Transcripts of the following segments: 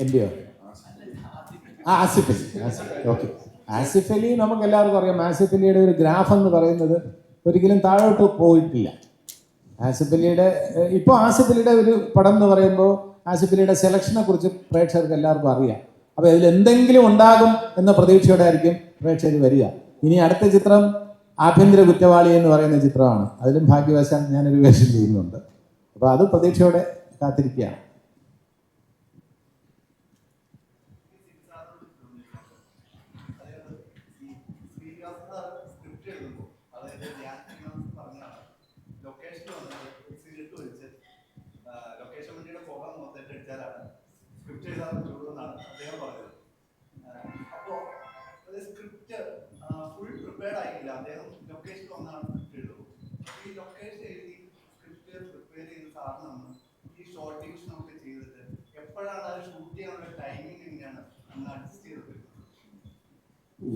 എന്റെയോ? Asif Ali. Okay, Asif Ali നമുക്ക് എല്ലാവർക്കും അറിയാം. ആസിഫ് അലിയുടെ ഒരു ഗ്രാഫ് എന്ന് പറയുന്നത് ഒരിക്കലും താഴോട്ട് പോയിട്ടില്ല. ആസിഫ് അലിയുടെ ഇപ്പോൾ ആസിഫ് അലിയുടെ ഒരു പടം എന്ന് പറയുമ്പോൾ ആസിഫ് അലിയുടെ സെലക്ഷനെ കുറിച്ച് പ്രേക്ഷകർക്ക് എല്ലാവർക്കും അറിയാം. അപ്പോൾ ഇതിൽ എന്തെങ്കിലും ഉണ്ടാകും എന്ന പ്രതീക്ഷയോടെ ആയിരിക്കും പ്രേക്ഷകർ വരിക. ഇനി അടുത്ത ചിത്രം ആഭ്യന്തര കുറ്റവാളി എന്ന് പറയുന്ന ചിത്രമാണ്. അതിലും ഭാഗ്യവശാൽ ഞാനൊരു വേഷം ചെയ്യുന്നുണ്ട്. അപ്പോൾ അത് പ്രതീക്ഷയോടെ കാത്തിരിക്കുകയാണ്.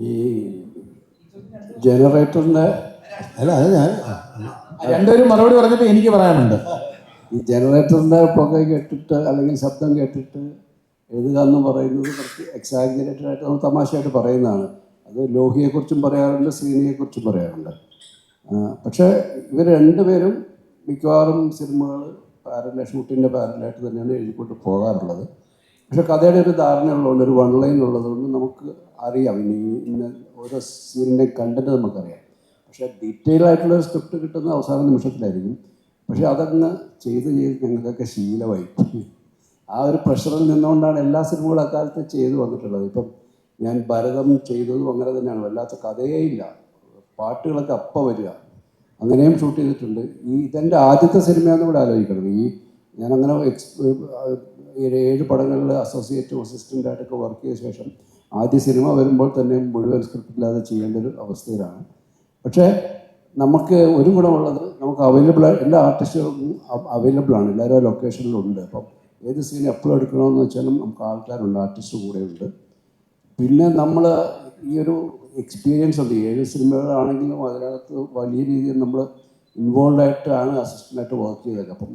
ഈ ജനറേറ്ററിൻ്റെ അല്ല, അത് ഞാൻ രണ്ടുപേരും മറുപടി പറഞ്ഞപ്പോൾ എനിക്ക് പറയാനുണ്ട്. ഈ ജനറേറ്ററിൻ്റെ പുക കേട്ടിട്ട് അല്ലെങ്കിൽ ശബ്ദം കേട്ടിട്ട് എഴുതുക എന്ന് പറയുന്നത് കുറച്ച് എക്സാജറേറ്റഡ് ആയിട്ട് നമ്മൾ തമാശയായിട്ട് പറയുന്നതാണ്. അത് ലോഹിയെക്കുറിച്ചും പറയാറുണ്ട്, ശ്രീനിയെക്കുറിച്ചും പറയാറുണ്ട്. പക്ഷേ ഇവർ രണ്ടുപേരും മിക്കവാറും സിനിമകൾ ഷൂട്ടിൻ്റെ പാരലായിട്ട് തന്നെയാണ് എഴുതിക്കൊണ്ട് പോകാറുള്ളത്. പക്ഷെ കഥയുടെ ഒരു ധാരണയുള്ളതുകൊണ്ട്, ഒരു വൺ ലൈൻ ഉള്ളതുകൊണ്ട് നമുക്ക് അറിയാം ഇന്ന ഓരോ സീനിൻ്റെ കണ്ടന്റ് നമുക്കറിയാം. പക്ഷേ ഡീറ്റെയിൽ ആയിട്ടുള്ളൊരു സ്ക്രിപ്റ്റ് കിട്ടുന്ന അവസാന നിമിഷത്തിലായിരിക്കും. പക്ഷെ അതങ്ങ് ചെയ്ത് ഞങ്ങൾക്കൊക്കെ ശീലമായി. ആ ഒരു പ്രഷറിൽ നിന്നുകൊണ്ടാണ് എല്ലാ സിനിമകളും അക്കാലത്ത് ചെയ്തു വന്നിട്ടുള്ളത്. ഇപ്പം ഞാൻ ഭരതം ചെയ്തതും അങ്ങനെ തന്നെയാണ്. വല്ലാത്ത കഥയേ ഇല്ല, പാട്ടുകളൊക്കെ അപ്പം വരിക, അങ്ങനെയും ഷൂട്ട് ചെയ്തിട്ടുണ്ട്. ഇതെൻ്റെ ആദ്യത്തെ സിനിമയാണെന്ന് കൂടെ ആലോചിക്കണം. ഞാനങ്ങനെ 7 പടങ്ങളിൽ അസോസിയേറ്റും അസിസ്റ്റൻ്റായിട്ടൊക്കെ വർക്ക് ചെയ്ത ശേഷം ആദ്യ സിനിമ വരുമ്പോൾ തന്നെ മുഴുവൻ സ്ക്രിപ്റ്റില്ലാതെ ചെയ്യേണ്ട ഒരു അവസ്ഥയിലാണ്. പക്ഷേ നമുക്ക് ഒരു ഗുണമുള്ളത്, നമുക്ക് എല്ലാ ആർട്ടിസ്റ്റുകൾക്കും അവൈലബിളാണ്, എല്ലാവരും ആ ലൊക്കേഷനിലുണ്ട്. അപ്പം ഏത് സീൻ എപ്പോഴും എടുക്കണമെന്ന് വെച്ചാലും നമുക്ക് ആൾക്കാരുണ്ട്, ആർട്ടിസ്റ്റ് കൂടെയുണ്ട്. പിന്നെ നമ്മൾ ഈ ഒരു എക്സ്പീരിയൻസ് ഉണ്ട്. 7 സിനിമകളാണെങ്കിലും അതിനകത്ത് വലിയ രീതിയിൽ നമ്മൾ ഇൻവോൾവ് ആയിട്ടാണ് അസിസ്റ്റൻ്റായിട്ട് വർക്ക് ചെയ്തത്. അപ്പം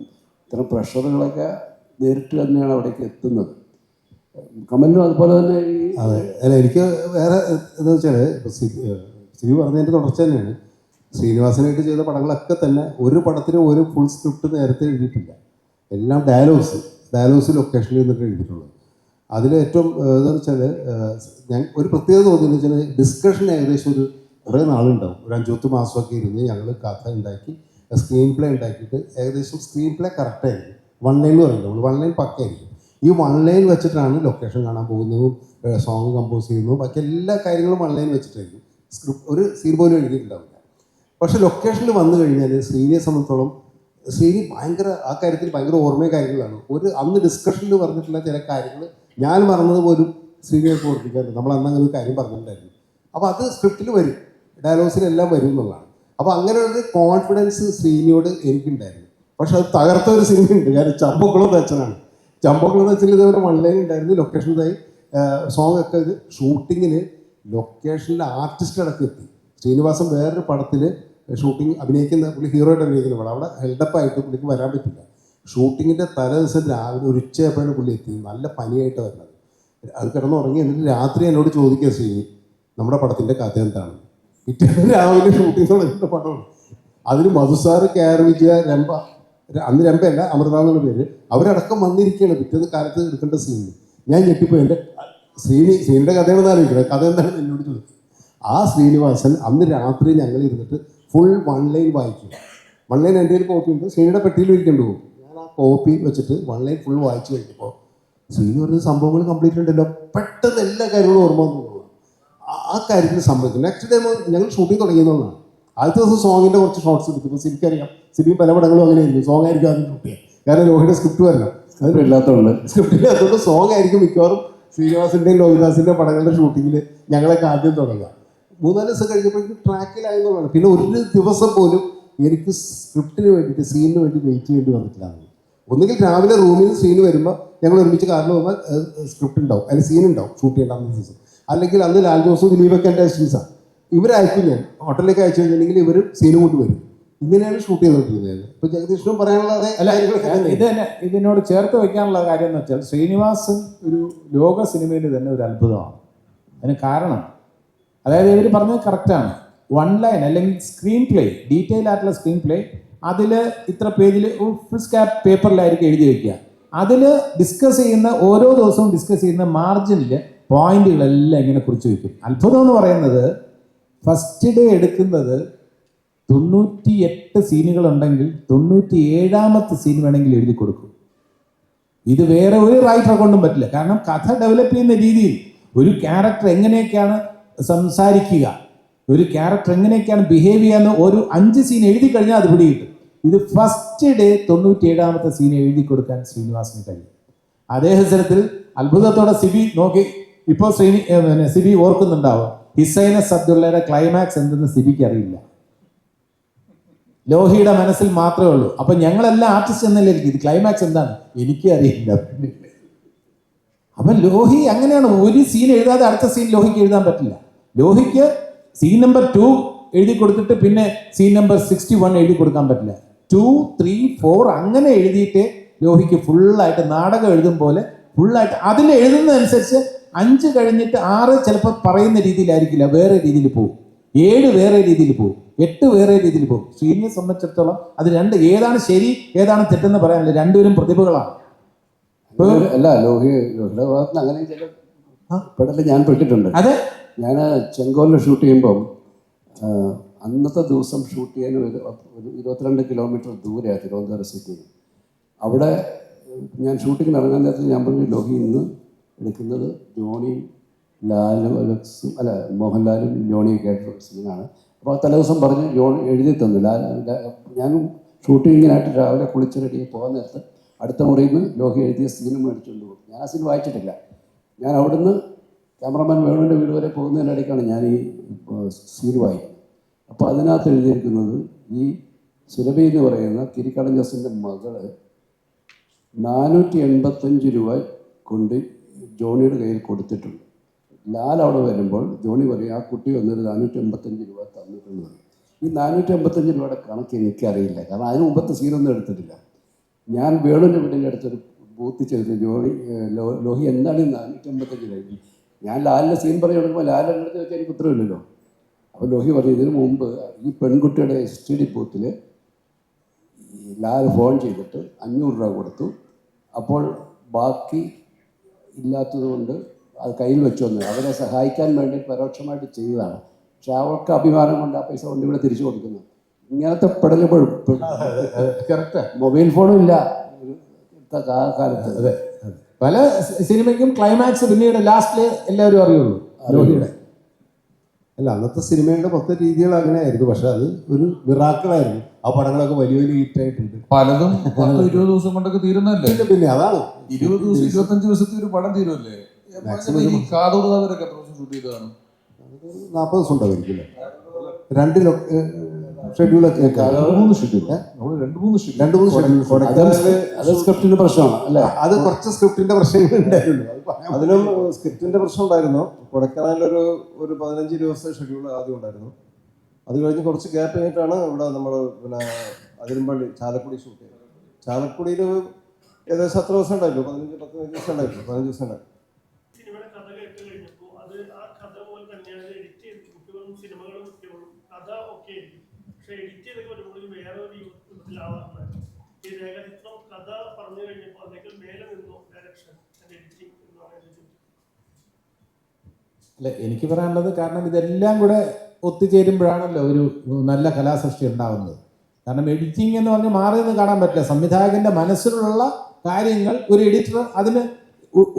ഇത്തരം പ്രഷറുകളൊക്കെ നേരിട്ട് തന്നെയാണ് അവിടേക്ക് എത്തുന്നത്. കമലിനും അതുപോലെ തന്നെ അതെ. അല്ല, എനിക്ക് വേറെ എന്താ വെച്ചാൽ ഇപ്പോൾ സിബി പറഞ്ഞതിൻ്റെ തുടർച്ച തന്നെയാണ്. ശ്രീനിവാസനായിട്ട് ചെയ്ത പടങ്ങളൊക്കെ തന്നെ ഒരു പടത്തിന് ഒരു ഫുൾ സ്ക്രിപ്റ്റ് നേരത്തെ എഴുതിയിട്ടില്ല. എല്ലാം ഡയലോഗ്സ് ലൊക്കേഷനിൽ നിന്നൊക്കെ എഴുതിയിട്ടുള്ളത്. അതിൽ ഏറ്റവും എന്താണെന്ന് വെച്ചാൽ ഞാൻ ഒരു പ്രത്യേകത തോന്നിയെന്ന് വെച്ചാൽ ഡിസ്കഷൻ ഏകദേശം കുറേ നാളുണ്ടാവും. ഒരു 5-10 മാസമൊക്കെ ഇരുന്ന് ഞങ്ങൾ കഥ ഉണ്ടാക്കി സ്ക്രീൻ പ്ലേ ഉണ്ടാക്കിയിട്ട് ഏകദേശം സ്ക്രീൻ പ്ലേ കറക്റ്റായിരിക്കും. 1 ലൈൻ എന്ന് പറയുന്നത് നമ്മൾ 1 ലൈൻ പക്കയായിരിക്കും. ഈ 1 ലൈൻ വെച്ചിട്ടാണ് ലൊക്കേഷൻ കാണാൻ പോകുന്നതും സോങ് കമ്പോസ് ചെയ്യുന്നതും ബാക്കി എല്ലാ കാര്യങ്ങളും 1 ലൈൻ വെച്ചിട്ടായിരിക്കും. ഒരു സീൻ പോലും എഴുതിയിട്ടുണ്ടാവില്ല. പക്ഷെ ലൊക്കേഷനിൽ വന്നു കഴിഞ്ഞാൽ ശ്രീനിയെ സംബന്ധിച്ചോളം ശ്രീനി ആ കാര്യത്തിൽ ഭയങ്കര ഓർമ്മയും കാര്യങ്ങളാണ്. അന്ന് ഡിസ്കഷനിൽ പറഞ്ഞിട്ടുള്ള ചില കാര്യങ്ങൾ ഞാൻ മറന്നത് പോലും ശ്രീനിയെ ഓർമ്മിക്കാറുണ്ട്. നമ്മൾ അന്ന് അങ്ങനെ ഒരു കാര്യം പറഞ്ഞിട്ടുണ്ടായിരുന്നു. അപ്പോൾ അത് സ്ക്രിപ്റ്റിൽ വരും, ഡയലോഗ്സിലെല്ലാം വരും എന്നുള്ളതാണ്. അപ്പോൾ അങ്ങനെ ഒരു കോൺഫിഡൻസ് ശ്രീനിയോട് എനിക്കുണ്ടായിരുന്നു. പക്ഷെ അത് തകർത്ത ഒരു സിനിമയുണ്ട്. കാരണം ചമ്പക്കുളം തച്ചനാണ്. ചമ്പക്കുളം തച്ചനിൽ ഇതേപോലെ 1 ലൈൻ ഉണ്ടായിരുന്നു. ലൊക്കേഷനിലായി സോങ് ഒക്കെ ഇത് ഷൂട്ടിങ്ങിന് ലൊക്കേഷനിലെ ആർട്ടിസ്റ്റ് അടക്കം എത്തി. ശ്രീനിവാസൻ വേറൊരു പടത്തിൽ ഷൂട്ടിങ് അഭിനയിക്കുന്ന പുള്ളി ഹീറോയിട്ട് അഭിനയിക്കുന്ന പടം, അവിടെ ഹെൽഡപ്പായിട്ട് പുള്ളിക്ക് വരാൻ പറ്റില്ല. ഷൂട്ടിങ്ങിൻ്റെ തലേ ദിവസം രാവിലെ ഒരു ഉച്ചയായപ്പോഴാണ് പുള്ളി എത്തി. നല്ല പനിയായിട്ട് വരുന്നത്. അത് കിടന്നുറങ്ങി. എന്നിട്ട് രാത്രി എന്നോട് ചോദിക്കുക, ശ്രീനി നമ്മുടെ പടത്തിൻ്റെ കഥ എന്താണ്? പിറ്റേന്ന് രാവിലെ ഷൂട്ടിംഗ് തുടങ്ങുന്ന പടമാണ്. അതിന് മധുസാറ്, കെ.ആർ. വിജയ, രംഭ, അന്ന് രംഭയല്ല അമൃത എന്നുള്ള പേര്, അവരടക്കം വന്നിരിക്കുകയാണ് പിറ്റേന്ന് കാലത്ത് എടുക്കേണ്ട സീനിൽ. ഞാൻ ഞെട്ടിപ്പോയി. എൻ്റെ ശ്രീനിയുടെ കഥയാണെന്ന് ആലോചിക്കുന്നത്. കഥ എന്താണെന്ന് എന്നോട് ചോദിച്ചു. ആ ശ്രീനിവാസൻ അന്ന് രാത്രി ഞങ്ങൾ ഇരുന്നിട്ട് ഫുൾ 1 ലൈൻ വായിക്കും. 1 ലൈൻ എൻ്റെ ഒരു കോപ്പി ഉണ്ട്, ശ്രീനിയുടെ പെട്ടിയിൽ ഇരിക്കേണ്ടി പോകും. ഞാൻ ആ കോപ്പി വെച്ചിട്ട് 1 ലൈൻ ഫുൾ വായിച്ചു കഴിഞ്ഞപ്പോൾ ശ്രീനി പറഞ്ഞ സംഭവങ്ങൾ കംപ്ലീറ്റ് ഉണ്ടല്ലോ, പെട്ടെന്ന് എല്ലാ കാര്യങ്ങളും ഓർമ്മ വന്നു. ആ കാര്യത്തിൽ സംഭവിച്ചു. നെക്സ്റ്റ് ടൈം ഞങ്ങൾ ഷൂട്ടിങ് തുടങ്ങിയെന്നുള്ളതാണ്. ആദ്യത്തെ ദിവസം സോങ്ങിൻ്റെ കുറച്ച് ഷോർട്ട്സ് എടുക്കും. ഇപ്പോൾ സിനിക്കറിയാം, സിനിമ പല പടങ്ങളും അങ്ങനെ ആയിരിക്കും. സോങ് ആയിരിക്കും ആദ്യം ഷൂട്ട് ചെയ്യുക. കാരണം ലോഹിയുടെ സ്ക്രിപ്റ്റ് വരണം. സ്ക്രിപ്റ്റ് ഇല്ലാത്തതുകൊണ്ട് സോങ് ആയിരിക്കും മിക്കവാറും ശ്രീനിവാസിൻ്റെയും ലോഹിദാസിൻ്റെ പടങ്ങളുടെ ഷൂട്ടിങ്ങിൽ ഞങ്ങളൊക്കെ ആദ്യം തുടങ്ങുക. 3-4 ദിവസം കഴിഞ്ഞപ്പോഴേക്കും ട്രാക്കിലായെന്നുള്ളതാണ്. പിന്നെ ഒരു ദിവസം പോലും എനിക്ക് സ്ക്രിപ്റ്റിന് വേണ്ടിയിട്ട്, സീനിന് വേണ്ടി വെയിറ്റ് ചെയ്യേണ്ടി വന്നിട്ടില്ല. ഒന്നുകിൽ രാവിലെ റൂമിൽ നിന്ന് സീന് വരുമ്പോൾ ഞങ്ങൾ ഒരുമിച്ച് കാറിൽ പോകുമ്പോൾ സ്ക്രിപ്റ്റ് ഉണ്ടാവും, അതിൽ സീൻ ഉണ്ടാവും ഷൂട്ട് ചെയ്യേണ്ട ദിവസം. അല്ലെങ്കിൽ അന്ന് ലാൽ ജോസും ദിലീപൊക്കെ എൻ്റെ അസിസ്റ്റൻസാണ്. ഇവരയക്കും. ഞാൻ ഹോട്ടലിലേക്ക് അയച്ചു കഴിഞ്ഞിട്ടുണ്ടെങ്കിൽ ഇവർ സീനും കൊണ്ട് വരും. ഇങ്ങനെയാണ് ഷൂട്ട് ചെയ്തുകൊണ്ടിരുന്നത്. ഇപ്പൊ ജഗദീഷിനും പറയാനുള്ള അതേ അല്ല കാര്യങ്ങളൊക്കെ തന്നെ. ഇത് തന്നെ ഇതിനോട് ചേർത്ത് വെക്കാനുള്ള കാര്യം എന്ന് വെച്ചാൽ ശ്രീനിവാസൻ ഒരു ലോക സിനിമയിൽ തന്നെ ഒരു അത്ഭുതമാണ്. അതിന് കാരണം അതായത് ഇവർ പറഞ്ഞത് കറക്റ്റാണ്. വൺ ലൈൻ അല്ലെങ്കിൽ സ്ക്രീൻ പ്ലേ, ഡീറ്റെയിൽ ആയിട്ടുള്ള സ്ക്രീൻ പ്ലേ, അതിൽ ഇത്ര പേജിൽ ഫുൾ സ്കാപ്പ് പേപ്പറിലായിരിക്കും എഴുതി വയ്ക്കുക. അതിൽ ഡിസ്കസ് ചെയ്യുന്ന ഓരോ ദിവസവും ഡിസ്കസ് ചെയ്യുന്ന മാർജിനിൽ പോയിന്റുകളെല്ലാം ഇങ്ങനെ കുറിച്ച് വയ്ക്കും. അത്ഭുതം എന്ന് പറയുന്നത് ഫസ്റ്റ് ഡേ എടുക്കുന്നത് 98 സീനുകളുണ്ടെങ്കിൽ 97ാമത്തെ സീൻ വേണമെങ്കിൽ എഴുതി കൊടുക്കും. ഇത് വേറെ ഒരു റൈറ്ററെ കൊണ്ടും പറ്റില്ല. കാരണം കഥ ഡെവലപ്പ് ചെയ്യുന്ന രീതിയിൽ ഒരു ക്യാരക്ടർ എങ്ങനെയൊക്കെയാണ് സംസാരിക്കുക, ഒരു ക്യാരക്ടർ എങ്ങനെയൊക്കെയാണ് ബിഹേവ് ചെയ്യാന്ന് ഒരു 5 സീൻ എഴുതി കഴിഞ്ഞാൽ അത് പിടികിട്ടും. ഇത് ഫസ്റ്റ് ഡേ 97ാമത്തെ സീൻ എഴുതി കൊടുക്കാൻ ശ്രീനിവാസിന് കഴിയും. അതേ അവസരത്തിൽ അത്ഭുതത്തോടെ സിബി നോക്കി, ഇപ്പോൾ സിബി ഓർക്കുന്നുണ്ടാവും, ഹിസൈനസ് അബ്ദുള്ളയുടെ ക്ലൈമാക്സ് എന്തെന്ന് സിബിക്ക് അറിയില്ല, ലോഹിയുടെ മനസ്സിൽ മാത്രമേ ഉള്ളൂ. അപ്പൊ ഞങ്ങളെല്ലാം ആർട്ടിസ്റ്റ് എന്നല്ലേ ഇത് ക്ലൈമാക്സ് എന്താണ് എനിക്ക് അറിയില്ല. അപ്പൊ ലോഹി അങ്ങനെയാണ്, ഒരു സീൻ എഴുതാതെ അടുത്ത സീൻ ലോഹിക്ക് എഴുതാൻ പറ്റില്ല. ലോഹിക്ക് സീൻ നമ്പർ 2 എഴുതി കൊടുത്തിട്ട് പിന്നെ സീൻ നമ്പർ 61 എഴുതി കൊടുക്കാൻ പറ്റില്ല. 2, 3, 4 അങ്ങനെ എഴുതിയിട്ട് ലോഹിക്ക് ഫുള്ളായിട്ട് നാടകം എഴുതും പോലെ ഫുള്ളായിട്ട് അതിൽ എഴുതുന്നതനുസരിച്ച് 5 കഴിഞ്ഞിട്ട് 6 ചിലപ്പോൾ പറയുന്ന രീതിയിലായിരിക്കില്ല, വേറെ രീതിയിൽ പോകും. 7 വേറെ രീതിയിൽ പോകും, 8 വേറെ രീതിയിൽ പോകും. ശ്രീനിയെ സംബന്ധിച്ചിടത്തോളം അത് ഏതാണ് ശരി ഏതാണ് തെറ്റെന്ന് പറയാനില്ല, രണ്ടുപേരും പ്രതിഭകളാണ്. അല്ല ലോഹിയുടെ ഭാഗത്ത് അങ്ങനെ ചില പെടല് ഞാൻ പെട്ടിട്ടുണ്ട്. അതെ, ഞാൻ ചെങ്കോലിൽ ഷൂട്ട് ചെയ്യുമ്പം അന്നത്തെ ദിവസം ഷൂട്ട് ചെയ്യാൻ ഒരു 22 കിലോമീറ്റർ ദൂരെയാണ് തിരുവനന്തപുരം സിറ്റിയിൽ. അവിടെ ഞാൻ ഷൂട്ടിങ്ങിന് ഇറങ്ങാൻ നേരത്തിൽ ഞാൻ പറഞ്ഞു ലോഹി ഇന്ന് എടുക്കുന്നത് ജോണിയും ലാലും മോഹൻലാലും ജോണിയൊക്കെ ആയിട്ടുള്ള സീനാണ്. അപ്പോൾ തലേദിവസം പറഞ്ഞ് ജോണി എഴുതി തന്നു. ഞാനും ഷൂട്ടിങ്ങിനായിട്ട് രാവിലെ കുളിച്ച് റെഡി പോകാൻ നേരത്ത് അടുത്ത മുറിയിൽ നിന്ന് ലോഹി എഴുതിയ സീനും മേടിച്ചുകൊണ്ട് പോകും. ഞാൻ ആ സീൻ വായിച്ചിട്ടില്ല. ഞാൻ അവിടുന്ന് ക്യാമറമാൻ വേണുവിൻ്റെ വീട് വരെ പോകുന്നതിനിടയ്ക്കാണ് ഞാൻ ഈ സീൻ വായിക്കുന്നത്. അപ്പോൾ അതിനകത്ത് എഴുതിയിരിക്കുന്നത് ഈ സുരഭി എന്ന് പറയുന്ന കിരിക്കാടൻ ജോസിൻ്റെ മകള് 485 രൂപ കൊണ്ട് ജോണിയുടെ കയ്യിൽ കൊടുത്തിട്ടുണ്ട്. ലാൽ അവിടെ വരുമ്പോൾ ജോണി പറയും ആ കുട്ടി വന്നൊരു 485 രൂപ തന്നിട്ടുണ്ട്. ഈ 485 രൂപയുടെ കണക്ക് എനിക്കറിയില്ല, കാരണം അതിന് മുമ്പത്തെ സീനൊന്നും എടുത്തിട്ടില്ല. ഞാൻ വേണുവിൻ്റെ വീടിൻ്റെ അടുത്തൊരു ബൂത്ത് ചെയ്തിട്ട് ലോഹി എന്താണ് ഈ 485 രൂപ? ഞാൻ ലാലിൻ്റെ സീൻ പറഞ്ഞു കൊടുക്കുമ്പോൾ ലാലിൻ്റെ അടുത്ത് വെച്ചാൽ എനിക്ക് ഉത്തരവില്ലല്ലോ. അപ്പോൾ ലോഹി പറഞ്ഞു ഇതിനു മുമ്പ് ഈ പെൺകുട്ടിയുടെ STD ബൂത്തിൽ ലാൽ ഫോൺ ചെയ്തിട്ട് 500 രൂപ കൊടുത്തു. അപ്പോൾ ബാക്കി ഇല്ലാത്തത് കൊണ്ട് അത് കയ്യിൽ വെച്ചു വന്നു. അവരെ സഹായിക്കാൻ വേണ്ടി പരോക്ഷമായിട്ട് ചെയ്തതാണ്. പക്ഷെ അവർക്ക് അഭിമാനം കൊണ്ട് ആ പൈസ കൊണ്ട് ഇവിടെ തിരിച്ചു കൊടുക്കുന്നു. ഇങ്ങനത്തെ പെടലുകളും മൊബൈൽ ഫോണും ഇല്ല കാലത്ത്. അതെ, പല സിനിമയ്ക്കും ക്ലൈമാക്സ് പിന്നീട് ലാസ്റ്റില് എല്ലാവരും അറിയുള്ളൂ ലോഹിയുടെ. അല്ല, അന്നത്തെ സിനിമയുടെ മൊത്തം രീതികൾ അങ്ങനെയായിരുന്നു. പക്ഷെ അത് ഒരു മിറാക്കിളായിരുന്നു. ആ പടങ്ങളൊക്കെ വലിയ വലിയ ഹിറ്റായിട്ടുണ്ട്. പലതും 10-20 ദിവസം കൊണ്ടൊക്കെ തീരുന്നല്ലേ. പിന്നെ അതാണ് 20 ദിവസം 25 ദിവസത്തെ ഒരു പടം തീരുമല്ലേ. ഈ കാതോട് കാതോരൊക്കെ എത്ര ദിവസം ഷൂട്ട് ചെയ്തതാണ്? 40 ദിവസം ഉണ്ടാവുമായിരിക്കില്ലേ. 2 ഷെഡ്യൂളൊക്കെ 2-3 ഷെഡ്യൂൾ. അത് സ്ക്രിപ്റ്റിന്റെ പ്രശ്നമാണ് അല്ലേ. അത് കുറച്ച് സ്ക്രിപ്റ്റിന്റെ പ്രശ്നങ്ങൾ ഉണ്ടായിരുന്നു. അതിലും സ്ക്രിപ്റ്റിന്റെ പ്രശ്നം ഉണ്ടായിരുന്നു. കൊടക്കനാലൊരു 15 ദിവസത്തെ ഷെഡ്യൂൾ ആദ്യം ഉണ്ടായിരുന്നു. അത് കഴിഞ്ഞ് കുറച്ച് ഗ്യാപ്പ് കഴിഞ്ഞിട്ടാണ് ഇവിടെ നമ്മൾ പിന്നെ അതിരമ്പള്ളി ചാലക്കുടി ഷൂട്ട് ചെയ്തത്. ചാലക്കുടിയിൽ ഏകദേശം അത്ര ദിവസം ഉണ്ടായിരുന്നു, 15 ദിവസം ഉണ്ടായിരുന്നു. 15 ദിവസം ഉണ്ടായിരുന്നു. സിനിമയുടെ കഥ കേട്ട് കഴിഞ്ഞപ്പോൾ അത് ആ കഥ പോലെ തന്നെയാണ് എഡിറ്റ് ചെയ്ത് കുട്ടികളും സിനിമകളും കുട്ടികളും കഥ ഒക്കെ ആയിരിക്കും. പക്ഷെ എഡിറ്റ് ചെയ്ത് വരുമ്പോൾ വേറൊരു യൂത്തിലാവാറുണ്ടായിരുന്നു. ഈ രേഖചിത്രം കഥ പറഞ്ഞു കഴിഞ്ഞപ്പോൾ അതിനേക്കാൾ മേലെ നിന്നോ ഡയറക്ഷൻ എഡിറ്റിംഗ് എന്ന് പറയുന്നത്? അല്ല, എനിക്ക് പറയാനുള്ളത്, കാരണം ഇതെല്ലാം കൂടെ ഒത്തുചേരുമ്പോഴാണല്ലോ ഒരു നല്ല കലാസൃഷ്ടി ഉണ്ടാവുന്നത്. കാരണം എഡിറ്റിംഗ് എന്ന് പറഞ്ഞ് മാറിയെന്ന് കാണാൻ പറ്റില്ല. സംവിധായകന്റെ മനസ്സിലുള്ള കാര്യങ്ങൾ ഒരു എഡിറ്റർ അതിന്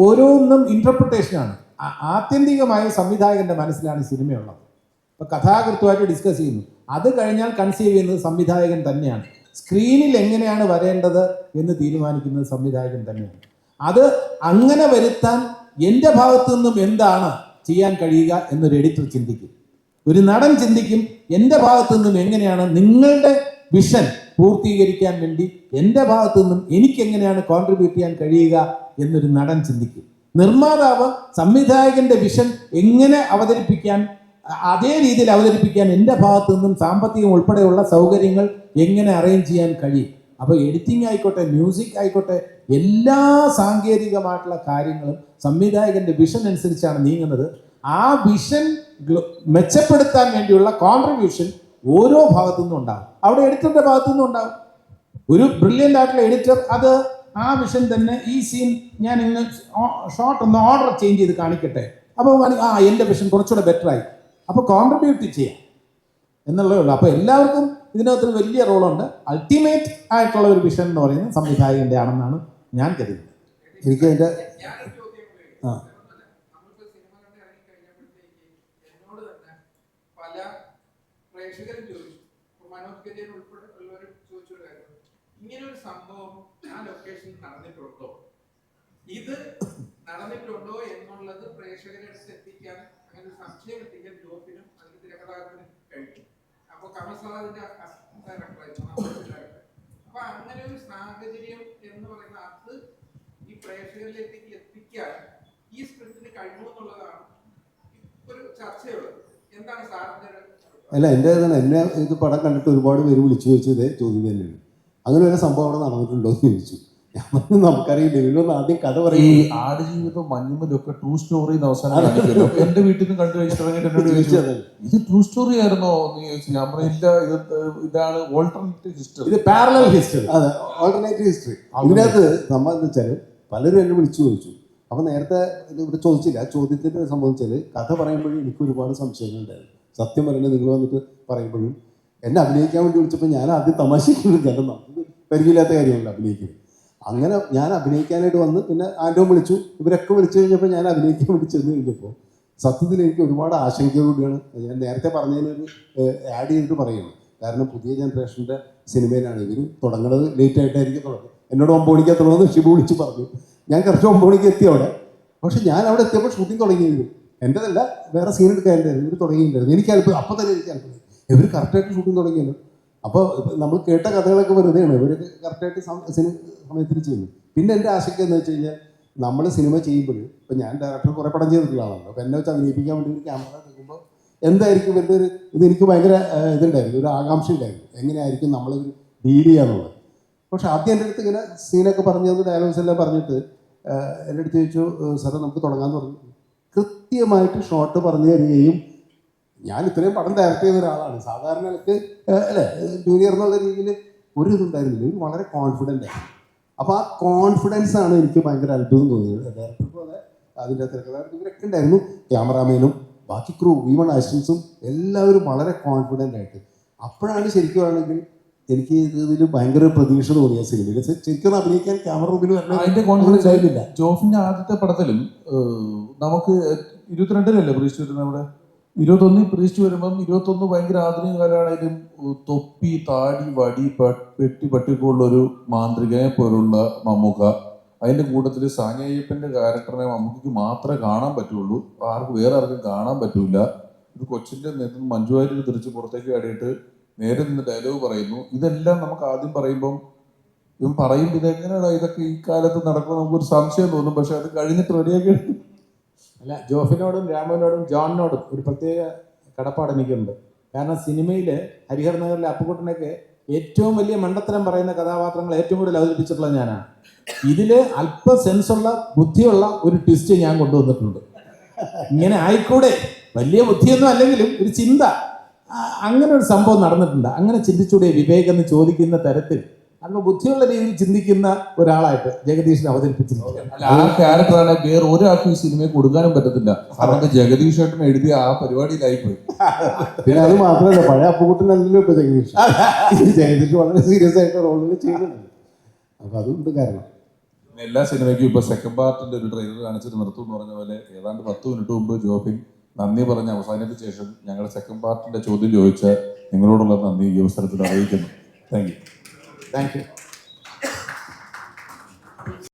ഓരോന്നും ഇന്റർപ്രിട്ടേഷനാണ്. ആത്യന്തികമായ സംവിധായകന്റെ മനസ്സിലാണ് സിനിമയുള്ളത്. ഇപ്പൊ കഥാകൃത്തുമായിട്ട് ഡിസ്കസ് ചെയ്യുന്നു, അത് കഴിഞ്ഞാൽ കൺസീവ് ചെയ്യുന്നത് സംവിധായകൻ തന്നെയാണ്. സ്ക്രീനിൽ എങ്ങനെയാണ് വരേണ്ടത് എന്ന് തീരുമാനിക്കുന്നത് സംവിധായകൻ തന്നെയാണ്. അത് അങ്ങനെ വരുത്താൻ എൻ്റെ ഭാഗത്തു നിന്നും എന്താണ് ചെയ്യാൻ കഴിയുക എന്നൊരു എഡിറ്റർ ചിന്തിക്കും. ഒരു നടൻ ചിന്തിക്കും, എൻ്റെ ഭാഗത്തു നിന്നും എങ്ങനെയാണ് നിങ്ങളുടെ വിഷൻ പൂർത്തീകരിക്കാൻ വേണ്ടി എൻ്റെ ഭാഗത്തു നിന്നും എനിക്ക് എങ്ങനെയാണ് കോൺട്രിബ്യൂട്ട് ചെയ്യാൻ കഴിയുക എന്നൊരു നടൻ ചിന്തിക്കും. നിർമ്മാതാവ് സംവിധായകന്റെ വിഷൻ എങ്ങനെ അവതരിപ്പിക്കാൻ അതേ രീതിയിൽ അവതരിപ്പിക്കാൻ എൻ്റെ ഭാഗത്തു നിന്നും സാമ്പത്തികം ഉൾപ്പെടെയുള്ള സൗകര്യങ്ങൾ എങ്ങനെ അറേഞ്ച് ചെയ്യാൻ കഴിയും. അപ്പോൾ എഡിറ്റിംഗ് ആയിക്കോട്ടെ, മ്യൂസിക് ആയിക്കോട്ടെ, എല്ലാ സാങ്കേതികമായിട്ടുള്ള കാര്യങ്ങളും സംവിധായകന്റെ വിഷൻ അനുസരിച്ചാണ് നീങ്ങുന്നത്. ആ വിഷൻ മെച്ചപ്പെടുത്താൻ വേണ്ടിയുള്ള കോൺട്രിബ്യൂഷൻ ഓരോ ഭാഗത്തു നിന്നും ഉണ്ടാകും. അവിടെ എഡിറ്ററുടെ ഭാഗത്തു നിന്നും ഉണ്ടാകും. ഒരു ബ്രില്യൻ്റ് ആയിട്ടുള്ള എഡിറ്റർ അത് ആ വിഷൻ തന്നെ, ഈ സീൻ ഞാൻ ഇന്ന് ഷോർട്ട് ഒന്ന് ഓർഡർ ചേഞ്ച് ചെയ്ത് കാണിക്കട്ടെ, അപ്പോൾ എൻ്റെ വിഷൻ കുറച്ചുകൂടെ ബെറ്ററായി, അപ്പോൾ കോൺട്രിബ്യൂട്ട് ചെയ്യാം എന്നുള്ളതേ ഉള്ളൂ. അപ്പോൾ എല്ലാവർക്കും ഇതിനകത്തൊരു വലിയ റോളുണ്ട്. അൾട്ടിമേറ്റ് ആയിട്ടുള്ള ഒരു വിഷൻ എന്ന് പറയുന്നത് സംവിധായകൻ്റെ ആണെന്നാണ് ഞാൻ കരുതുന്നത്. എനിക്ക് അതിൻ്റെ ആ പ്രേക്ഷകരും ചോദിച്ചു, മനോജ് കര്യൻ ഉൾപ്പെടെ ഉള്ളവരും ചോദിച്ചൊരു കാര്യം, ഇങ്ങനെ ഒരു സംഭവം ആ ലൊക്കേഷനിൽ നടന്നിട്ടുണ്ടോ, ഇത് നടന്നിട്ടുണ്ടോ എന്നുള്ളത് പ്രേക്ഷകരെ അടുത്ത് എത്തിക്കാൻ, അങ്ങനെ ഒരു സംശയം എത്തിക്കാൻ ജോഫിനും അതിന്റെ തിരക്കഥാകൃത്തിനും കഴിയും. അപ്പൊ കമൽസാദിന്റെ അപ്പൊ അങ്ങനെ ഒരു സാഹചര്യം എന്ന് പറയുന്ന അത് ഈ പ്രേക്ഷകരിലേക്ക് എത്തിക്കാൻ ഈ സ്ക്രിപ്റ്റിന് കഴിയുമെന്നുള്ളതാണ് ഒരു ചർച്ചയുള്ളത്. എന്താണ് സാറിന്റെ? അല്ല, എൻ്റെ തന്നെ എന്നെ ഇത് പടം കണ്ടിട്ട് ഒരുപാട് പേര് വിളിച്ചു ചോദിച്ചത് ചോദ്യം തന്നെയാണ്. അങ്ങനെ ഒരു സംഭവം അവിടെ നടന്നിട്ടുണ്ടോ എന്ന് ചോദിച്ചു. ഞാൻ പറഞ്ഞു നമുക്കറിയില്ല, ഇതിലൊന്ന് ആദ്യം കഥ ഈ പറയും. ആടുജീവിതം മഞ്ഞുമലൊക്കെ ട്രൂ സ്റ്റോറി അവസാനം കാണിക്കുമല്ലോ. എന്റെ വീട്ടിൽ നിന്ന് കണ്ടു കഴിഞ്ഞിട്ടുണ്ടെങ്കിൽ എന്നോട് ചോദിച്ചു, ഇത് ട്രൂ സ്റ്റോറി ആയിരുന്നോ എന്ന് ചോദിച്ചു. ഞാൻ പറഞ്ഞില്ല, ഇതാണ് ഓൾട്ടർനേറ്റീവ് ഹിസ്റ്ററി, ഇത് പാരലൽ ഹിസ്റ്ററി. അതെ, ഓൾട്ടർനേറ്റീവ് ഹിസ്റ്ററി. ഇതിനകത്ത് നമ്മൾ എന്ന് വെച്ചാൽ പലരും എന്നെ വിളിച്ചു ചോദിച്ചു. അപ്പോൾ നേരത്തെ ഇത് ഇവിടെ ചോദിച്ചില്ല. ആ ചോദ്യത്തിനെ സംബന്ധിച്ചാൽ കഥ പറയുമ്പോഴും എനിക്ക് ഒരുപാട് സംശയങ്ങളുണ്ടായിരുന്നു. സത്യം പറയുന്നത് നിങ്ങൾ വന്നിട്ട് പറയുമ്പോഴും എന്നെ അഭിനയിക്കാൻ വേണ്ടി വിളിച്ചപ്പോൾ ഞാൻ ആദ്യം തമാശയ്ക്ക് കാരണം നമുക്ക് പരിചയമില്ലാത്ത കാര്യമല്ല അഭിനയിക്കുന്നത്. അങ്ങനെ ഞാൻ അഭിനയിക്കാനായിട്ട് വന്ന് പിന്നെ ആൻഡോ വിളിച്ചു, ഇവരൊക്കെ വിളിച്ചു കഴിഞ്ഞപ്പോൾ ഞാൻ അഭിനയിക്കാൻ വേണ്ടി ചെന്ന് കഴിഞ്ഞപ്പോൾ സത്യത്തിൽ എനിക്ക് ഒരുപാട് ആശങ്കയോടുകൂടിയാണ്. ഞാൻ നേരത്തെ പറഞ്ഞതിനൊരു ആഡ് ചെയ്തിട്ട് പറയുന്നത്, കാരണം പുതിയ ജനറേഷൻ്റെ സിനിമയിലാണ് ഇവർ തുടങ്ങുന്നത്. ലേറ്റ് ആയിട്ടായിരിക്കും തുടങ്ങുന്നത്. എന്നോട് 9 മണിക്ക് എത്തണമെന്ന് ഷിബു വിളിച്ച് പറഞ്ഞു. ഞാൻ കറക്റ്റ് 9 മണിക്ക് എത്തി അവിടെ. പക്ഷെ ഞാൻ അവിടെ എത്തിയപ്പോൾ ഷൂട്ടിംഗ് തുടങ്ങിയിരുന്നു. എൻ്റെതല്ല, വേറെ സീൻ എടുക്കാനുണ്ടായിരുന്നു. ഇവർ തുടങ്ങിയിട്ടുണ്ടായിരുന്നു. എനിക്ക് അല്പം അപ്പം തന്നെ എനിക്ക് അല്പം ഇവർ കറക്റ്റായിട്ട് ഷൂട്ടിംഗ് തുടങ്ങിയല്ലോ. അപ്പോൾ നമ്മൾ കേട്ട കഥകളൊക്കെ വെറുതെയാണ്, ഇവർ കറക്റ്റായിട്ട് സമയത്തിന് ചെയ്യുന്നു. പിന്നെ എൻ്റെ ആശങ്ക എന്ന് വെച്ച് കഴിഞ്ഞാൽ നമ്മൾ സിനിമ ചെയ്യുമ്പോൾ, ഇപ്പം ഞാൻ ഡയറക്ടർ കുറേ പടം ചെയ്തിട്ടുള്ള ആളാണല്ലോ. അപ്പോൾ എന്നെ വെച്ച് അഭിനയിപ്പിക്കാൻ വേണ്ടി ഒരു ക്യാമറ എടുക്കുമ്പോൾ എന്തായിരിക്കും എൻ്റെ ഒരു ഇത് എനിക്ക് ഭയങ്കര ഇതുണ്ടായിരുന്നു, ഒരു ആകാംക്ഷ ഉണ്ടായിരുന്നു, എങ്ങനെയായിരിക്കും നമ്മളിത് ഡീൽ ചെയ്യാന്നുള്ളത്. പക്ഷെ ആദ്യം എൻ്റെ അടുത്ത് ഇങ്ങനെ സീനൊക്കെ പറഞ്ഞു തന്നു, ഡയലോഗ്സ് എല്ലാം പറഞ്ഞിട്ട് എൻ്റെ അടുത്ത് ചോദിച്ചു, സാറേ നമുക്ക് തുടങ്ങാമെന്ന് പറഞ്ഞു. കൃത്യമായിട്ട് ഷോട്ട് പറഞ്ഞു തരികയും, ഞാൻ ഇത്രയും പടം ഡയറക്റ്റ് ചെയ്ത ഒരാളാണ്. സാധാരണ എനിക്ക് അല്ലേ ജൂനിയർ എന്നുള്ള രീതിയിൽ ഒരു ഇതുണ്ടായിരുന്നില്ല. ഒരു വളരെ കോൺഫിഡൻ്റ് ആയിരുന്നു. അപ്പോൾ ആ കോൺഫിഡൻസ് ആണ് എനിക്ക് ഭയങ്കര അത്ഭുതം തോന്നിയത്. ഡയറക്ടർക്കും അതെ, അതിൻ്റെ തിരക്കഥാകൃത്തും ഇവരൊക്കെ ഉണ്ടായിരുന്നു, ക്യാമറാമാനും ബാക്കി ക്രൂ, ഈവൺ അസിസ്റ്റൻസും എല്ലാവരും വളരെ കോൺഫിഡൻ്റ് ആയിട്ട്. അപ്പോഴാണ് ശരിക്കും ആണെങ്കിൽ എനിക്ക് ഇതിൽ ഭയങ്കര പ്രതീക്ഷ തോന്നിയ സിനിമയിൽ ശരിക്കും അഭിനയിക്കാൻ ക്യാമറ മുമ്പിൽ അതിന്റെ കോൺഫിഡൻസ് ആയിട്ടില്ല. ജോഫിന്റെ ആദ്യത്തെ പടത്തിലും നമുക്ക് 22-ലല്ലേ പ്രീസ്റ്റ് വരുന്നത്, അവിടെ 21 പ്രീസ്റ്റ് വരുമ്പം 21 ഭയങ്കര ആധുനിക കാലമാണെങ്കിലും തൊപ്പി, താടി, വടി, പട്ടിക്കുള്ളൊരു മാന്ത്രികനെ പോലുള്ള മമ്മൂക്ക, അതിന്റെ കൂട്ടത്തിൽ സാനിയയ്യപ്പന്റെ ക്യാരക്ടറിനെ മമ്മൂക്ക് മാത്രമേ കാണാൻ പറ്റുള്ളൂ, ആർക്കും വേറെ ആർക്കും കാണാൻ പറ്റൂല. ഒരു കൊച്ചിന്റെ നേതൃത്വം മഞ്ജുവായിട്ട് തിരിച്ച് പുറത്തേക്ക് ആടിയിട്ട് നേരെ നിന്ന് ഡയലോഗ് പറയുന്നു. ഇതെല്ലാം നമുക്ക് ആദ്യം പറയുമ്പം ഇവൻ പറയും ഇതെങ്ങനെയാണ് ഇതൊക്കെ ഈ കാലത്ത് നടക്കുമ്പോൾ നമുക്കൊരു സംശയം തോന്നും. പക്ഷെ അത് കഴിഞ്ഞിട്ട് റെഡിയാക്കി. അല്ല, ജോഫിനോടും രാമനോടും ജോണിനോടും ഒരു പ്രത്യേക കടപ്പാട് എനിക്കുണ്ട്. കാരണം സിനിമയിൽ ഹരിഹർ നഗറിലെ അപ്പുക്കുട്ടനൊക്കെ ഏറ്റവും വലിയ മണ്ടത്തരം പറയുന്ന കഥാപാത്രങ്ങൾ ഏറ്റവും കൂടുതൽ അവതരിപ്പിച്ചിട്ടുള്ളത് ഞാനാണ്. ഇതിൽ അല്പ സെൻസുള്ള ബുദ്ധിയുള്ള ഒരു ട്വിസ്റ്റ് ഞാൻ കൊണ്ടുവന്നിട്ടുണ്ട്. ഇങ്ങനെ ആയിക്കൂടെ, വലിയ ബുദ്ധിയൊന്നും അല്ലെങ്കിലും ഒരു ചിന്ത, അങ്ങനെ ഒരു സംഭവം നടന്നിട്ടുണ്ട്. അങ്ങനെ ചിന്തിച്ചൂടെ വിവേക് എന്ന് ചോദിക്കുന്ന തരത്തിൽ അങ്ങനെ ബുദ്ധിയുള്ള രീതിയിൽ ചിന്തിക്കുന്ന ഒരാളായിട്ട് ജഗദീഷിനെ അവതരിപ്പിച്ചിട്ടുണ്ട്. ആ ക്യാരക്ടറാണ് വേറെ ഒരാൾക്കും ഈ സിനിമയെ കൊടുക്കാനും പറ്റത്തില്ല. കാരണം ജഗദീഷ് ഏട്ടൻ എഴുതിയ ആ പരിപാടിയിലായിപ്പോയി. പിന്നെ അത് മാത്രമല്ല, പഴയ അപ്പുകുട്ടനല്ലല്ലോ ഇപ്പൊ ജഗദീഷ്. ജഗദീഷ് വളരെ സീരിയസ് ആയിട്ട് റോളുകൾ ചെയ്യുന്നുണ്ട്. അപ്പൊ അതുകൊണ്ട് കാരണം എല്ലാ സിനിമയ്ക്കും ഇപ്പൊ സെക്കൻഡ് പാർട്ടിന്റെ ഒരു ട്രെയിലർ കാണിച്ചിട്ട് നിർത്തും എന്ന് പറഞ്ഞ പോലെ ഏതാണ്ട് 10 മിനിറ്റ് മുമ്പ് ജോഫിൻ നന്ദി പറഞ്ഞ് അവസാനത്തിന് ശേഷം ഞങ്ങളുടെ സെക്കൻഡ് പാർട്ടിന്റെ ചോദ്യം ചോദിച്ച നിങ്ങളോടുള്ള നന്ദി ഈ അവസരത്തിൽ അറിയിക്കുന്നു. Thank you.